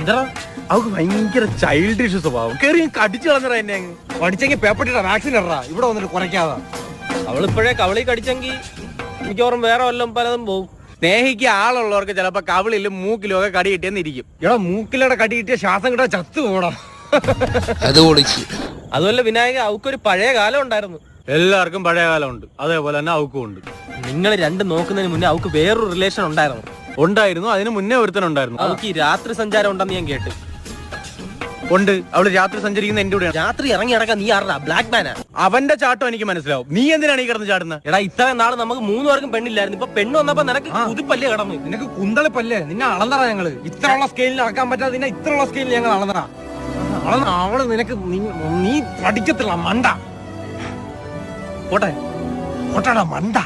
എന്താ അവക്ക് ഭയങ്കര ചൈൽഡിഷ് സ്വഭാവം. കേറി കടിച്ചു കളഞ്ഞറ എന്നെ. പഠിച്ചെങ്കിൽ പേപ്പട്ടിട്ട വാക്സിൻ ഇടറാ, ഇവിടെ വന്നിട്ട് കുറയ്ക്കാതാ. അവളിപ്പോഴേ കവളി കടിച്ചെങ്കിൽ മിക്കവാറും വേറെ വല്ലതും പലതും പോകും. സ്നേഹിക്ക് ആളുള്ളവർക്ക് ചിലപ്പോ കവിളിലും മൂക്കിലും ഒക്കെ കടി കിട്ടിയെന്നിരിക്കും. ഇവിടെ മൂക്കിലൂടെ കടി കിട്ടിയ ശ്വാസം കിട്ടാൻ ചത്തു പോടാ. അത് പൊളിച്ച്. അതുമല്ല വിനായക, അവക്കൊരു പഴയ കാലം ഉണ്ടായിരുന്നു. എല്ലാവർക്കും പഴയ കാലം ഉണ്ട്, അതേപോലെ തന്നെ അവക്കും ഉണ്ട്. നിങ്ങൾ രണ്ടും നോക്കുന്നതിന് മുന്നേ അവക്ക് വേറൊരു റിലേഷൻ ഉണ്ടായിരുന്നു. അതിന് മുന്നേ ഒരുത്തനുണ്ടായിരുന്നു. അവക്ക് ഈ രാത്രി സഞ്ചാരം ഉണ്ടെന്ന് ഞാൻ കേട്ട്. ഉണ്ട്. അവള് രാത്രി സഞ്ചരിക്കുന്ന എന്റെ കൂടെയാണ്. രാത്രി ഇറങ്ങി നടക്കാൻ നീ ആറാ? ബ്ലാക്ക് മാനാ? അവന്റെ ചാട്ടം എനിക്ക് മനസ്സിലാവും. നീ എന്തിനാണ് ഈ കിടന്ന് ചാടുന്നത്? എടാ, ഇത്രയും നാള് നമുക്ക് 3 പേർക്കും പെണ്ണില്ലായിരുന്നു. ഇപ്പൊ പെണ്ണ് വന്നപ്പോ നിനക്ക് കുതിപ്പല്ലേ കിടന്നു. നിനക്ക് കുന്തളിപ്പല്ലേ? നിന്നെ അളന്നറ ഞങ്ങള്. ഇത്രയുള്ള സ്കെയിലിൽ നടക്കാൻ പറ്റാതെ നിന്നെ ഇത്രയുള്ള സ്കെയിലിൽ ഞങ്ങൾ അളന്നറ. അവള് നിനക്ക് നീ പഠിക്കത്തില്ല മണ്ട. പോട്ടെ പോട്ടാടാ മണ്ട.